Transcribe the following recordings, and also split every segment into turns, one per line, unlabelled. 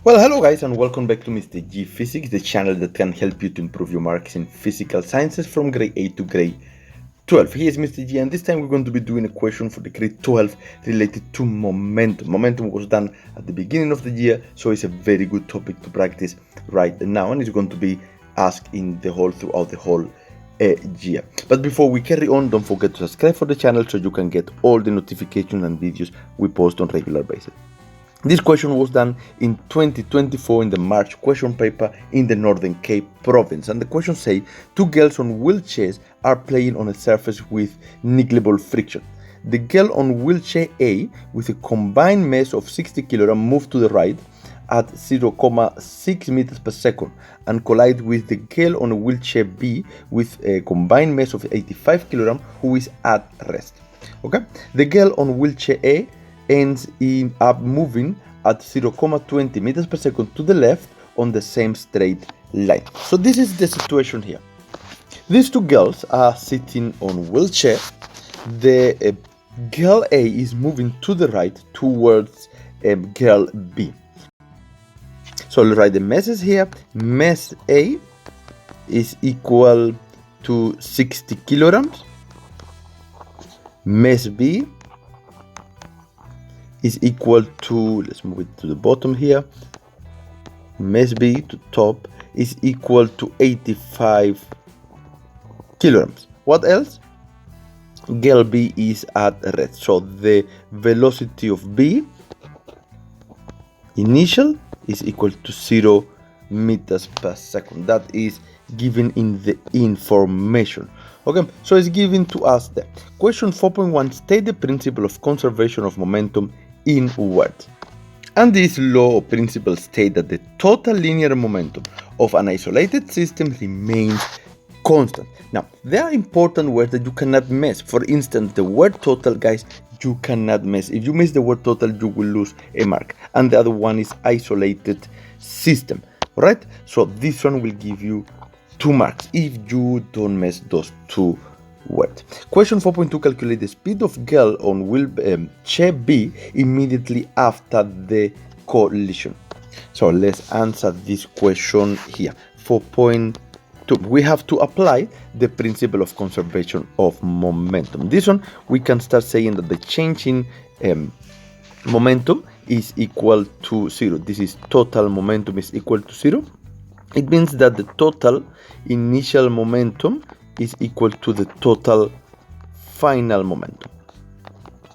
Well, hello guys and welcome back to Mr. G Physics, the channel that can help you to improve your marks in physical sciences from grade 8 to grade 12. Here's Mr. G, and this time we're going to be doing a question for the grade 12 related to momentum. Momentum was done at the beginning of the year, so it's a very good topic to practice right now, and it's going to be asked throughout the whole year. But before we carry on, don't forget to subscribe for the channel so you can get all the notifications and videos we post on regular basis. This question was done in 2024 in the March question paper in the Northern Cape province, and the question says two girls on wheelchairs are playing on a surface with negligible friction. The girl on wheelchair A with a combined mass of 60 kg moved to the right at 0.6 meters per second and collide with the girl on wheelchair B with a combined mass of 85 kg who is at rest. Okay, the girl on wheelchair A ends up moving at 0.20 meters per second to the left on the same straight line. So this is the situation here. These two girls are sitting on wheelchair. The girl A is moving to the right towards girl B. So let's write the masses here. Mass A is equal to 60 kilograms. Mass B is equal to, let's move it to the bottom here, mass B to top is equal to 85 kilograms. What else? Girl B is at rest, so the velocity of B initial is equal to 0 meters per second. That is given in the information. Okay, so it's given to us there. Question 4.1, state the principle of conservation of momentum in words. And this law or principle states that the total linear momentum of an isolated system remains constant. Now, there are important words that you cannot mess. For instance, the word total, guys, you cannot mess. If you miss the word total, you will lose a mark. And the other one is isolated system, right? So this one will give you 2 marks if you don't mess those two words. Question 4.2, calculate the speed of girl on wheelchair B immediately after the collision. So let's answer this question here. 4.2, we have to apply the principle of conservation of momentum. This one, we can start saying that the change in momentum is equal to 0. This is total momentum is equal to 0. It means that the total initial momentum is equal to the total final momentum.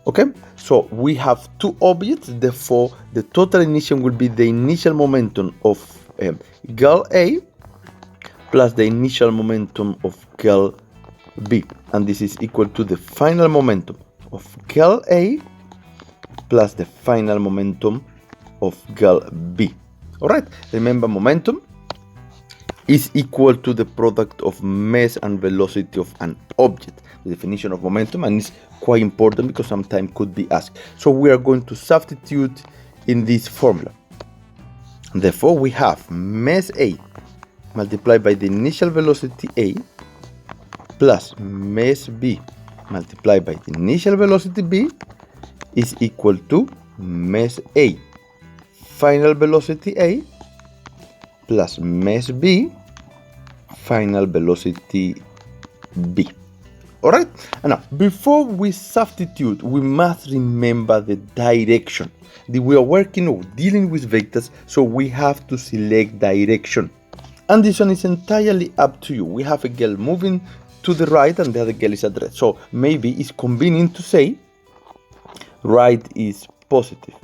Okay, so we have two objects, therefore the total initial will be the initial momentum of girl A plus the initial momentum of girl B, and this is equal to the final momentum of girl A plus the final momentum of girl B. All right, remember momentum is equal to the product of mass and velocity of an object. The definition of momentum, and it's quite important because sometimes could be asked. So we are going to substitute in this formula. Therefore, we have mass A multiplied by the initial velocity A plus mass B multiplied by the initial velocity B is equal to mass A final velocity A plus mass B final velocity B. Alright, and now before we substitute, we must remember the direction. We are working or dealing with vectors, so we have to select direction. And this one is entirely up to you. We have a girl moving to the right and the other girl is at rest. So maybe it's convenient to say right is positive.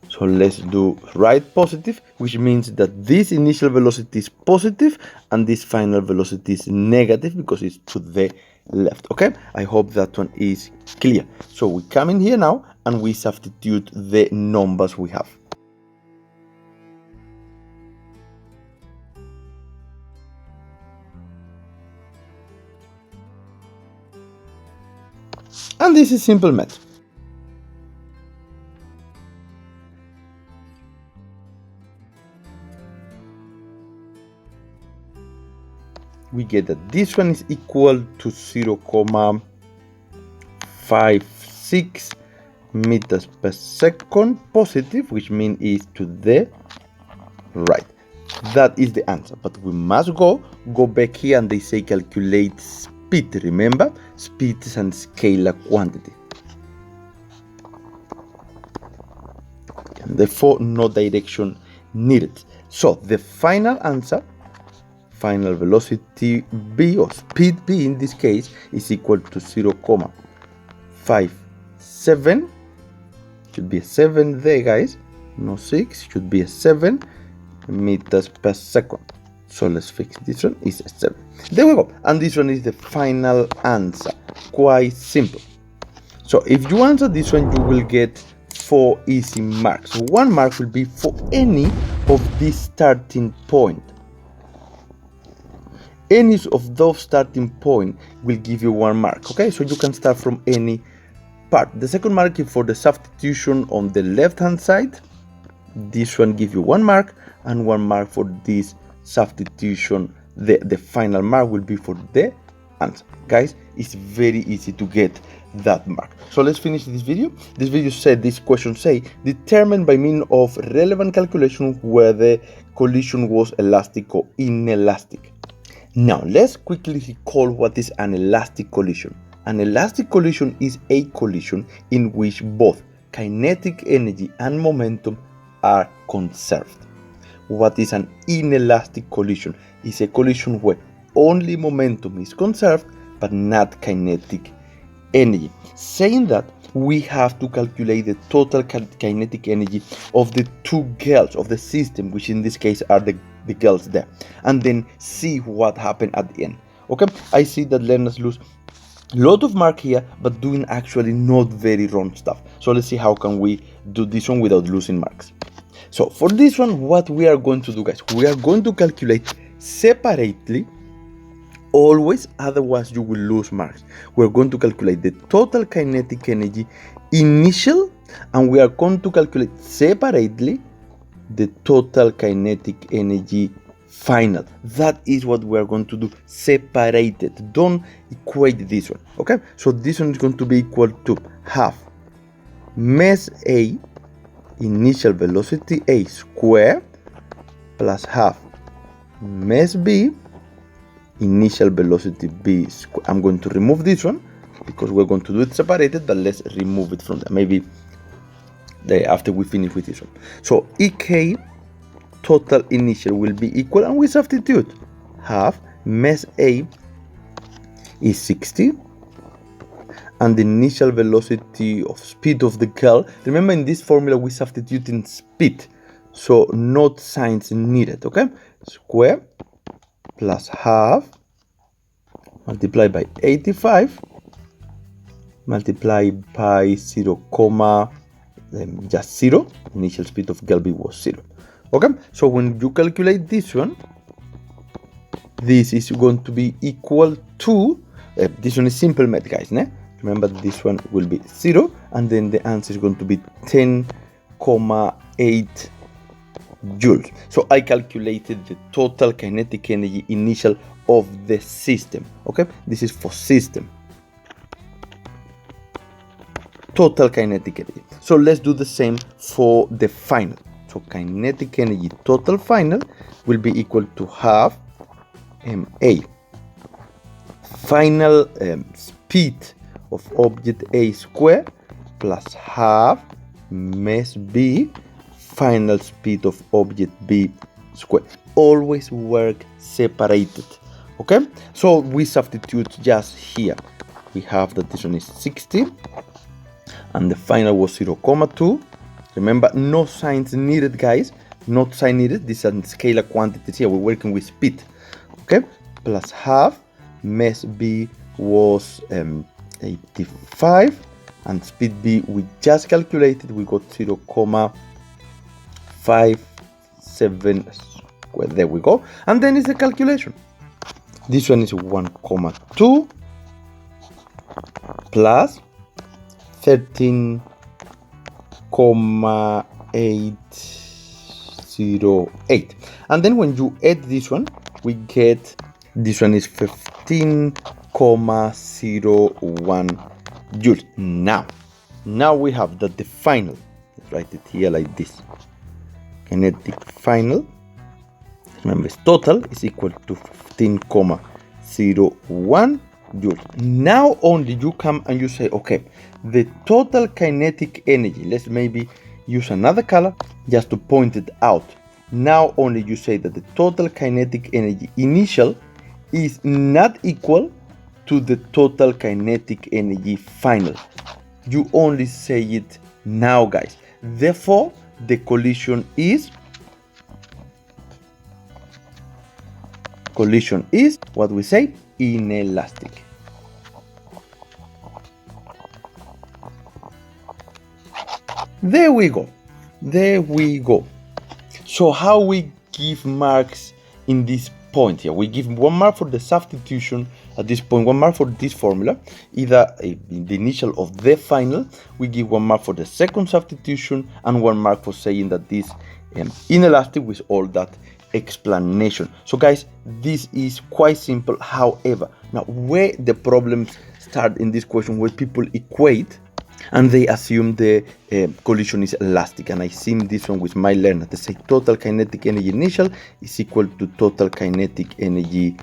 So let's do right positive, which means that this initial velocity is positive and this final velocity is negative because it's to the left. Okay, I hope that one is clear. So we come in here now and we substitute the numbers we have. And this is simple math. We get that this one is equal to 0.56 meters per second positive, which means is to the right. That is the answer, but we must go back here, and they say calculate speed. Remember, speed is a scalar quantity, and therefore no direction needed. So the final answer, final velocity b, or speed b in this case, is equal to 0.57. Should be a 7 there, guys, no 6, should be a 7 meters per second. So let's fix this one, is a 7. There we go, and this one is the final answer. Quite simple. So if you answer this one, you will get 4 easy marks. So 1 mark will be for any of these starting point. Any of those starting point will give you 1 mark. Okay, so you can start from any part. The second mark is for the substitution on the left hand side. This one gives you 1 mark, and 1 mark for this substitution. The final mark will be for the answer. Guys, it's very easy to get that mark. So let's finish this video. This question say determine by means of relevant calculation whether the collision was elastic or inelastic. Now let's quickly recall what is an elastic collision. An elastic collision is a collision in which both kinetic energy and momentum are conserved. What is an inelastic collision? It's a collision where only momentum is conserved but not kinetic energy. Saying that, we have to calculate the total kinetic energy of the two girls of the system, which in this case are the girls there, and then see what happened at the end. Okay, I see that learners lose a lot of mark here, but doing actually not very wrong stuff. So let's see how can we do this one without losing marks. So for this one, what we are going to do, guys, we are going to calculate separately always, otherwise you will lose marks. We're going to calculate the total kinetic energy initial, and we are going to calculate separately the total kinetic energy final. That is what we are going to do, separated. Don't equate this one. Okay, so this one is going to be equal to half mass A, initial velocity A square, plus half mass B, initial velocity B square. I'm going to remove this one because we're going to do it separated, but let's remove it from there. Maybe after we finish with this one. So EK total initial will be equal, and we substitute half mass A is 60, and the initial velocity of speed of the girl. Remember, in this formula we substitute in speed, so not signs needed. Okay, square plus half multiplied by 85 multiplied by 0, just 0. Initial speed of girl B was 0. Okay, so when you calculate this one, this is going to be equal to this one is simple math, guys. Remember, this one will be 0, and then the answer is going to be 10.8 joules. So I calculated the total kinetic energy initial of the system. Okay, this is for system. Total kinetic energy. So let's do the same for the final. So kinetic energy total final will be equal to half ma. Final speed of object A square plus half mass B, final speed of object B square. Always work separated. Okay, so we substitute just here. We have that this one is 60 and the final was 0.2. Remember, no signs needed, guys. Not sign needed. These are scalar quantities here. We're working with speed. Okay, plus half mass B was 85, and speed B we just calculated. We got 0.57. Well, there we go. And then is the calculation. This one is 1.2 plus 13.808, and then when you add this one, we get this one is 15.01 joules. Now Now we have that the final, let's write it here like this, kinetic final, remember total is equal to 15,01 joules. Now only you come and you say, okay, the total kinetic energy, let's maybe use another color just to point it out. Now only you say that the total kinetic energy initial is not equal to the total kinetic energy final. You only say it now, guys. Therefore, the collision is what we say, inelastic. There we go. So how we give marks in this point here? We give 1 mark for the substitution at this point, 1 mark for this formula, either in the initial of the final. We give 1 mark for the second substitution and 1 mark for saying that this inelastic with all that explanation. So guys, this is quite simple. However, now where the problems start in this question, where people equate and they assume the collision is elastic, and I seen this one with my learner. They say total kinetic energy initial is equal to total kinetic energy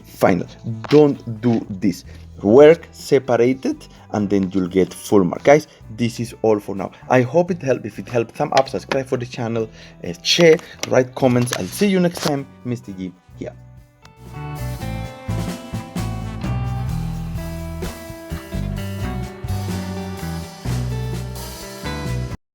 final. Don't do this. Work separated and then you'll get full mark. Guys, this is all for now. I hope it helped. If it helped, thumb up, subscribe for the channel, share, write comments. I'll see you next time. Mr. G here.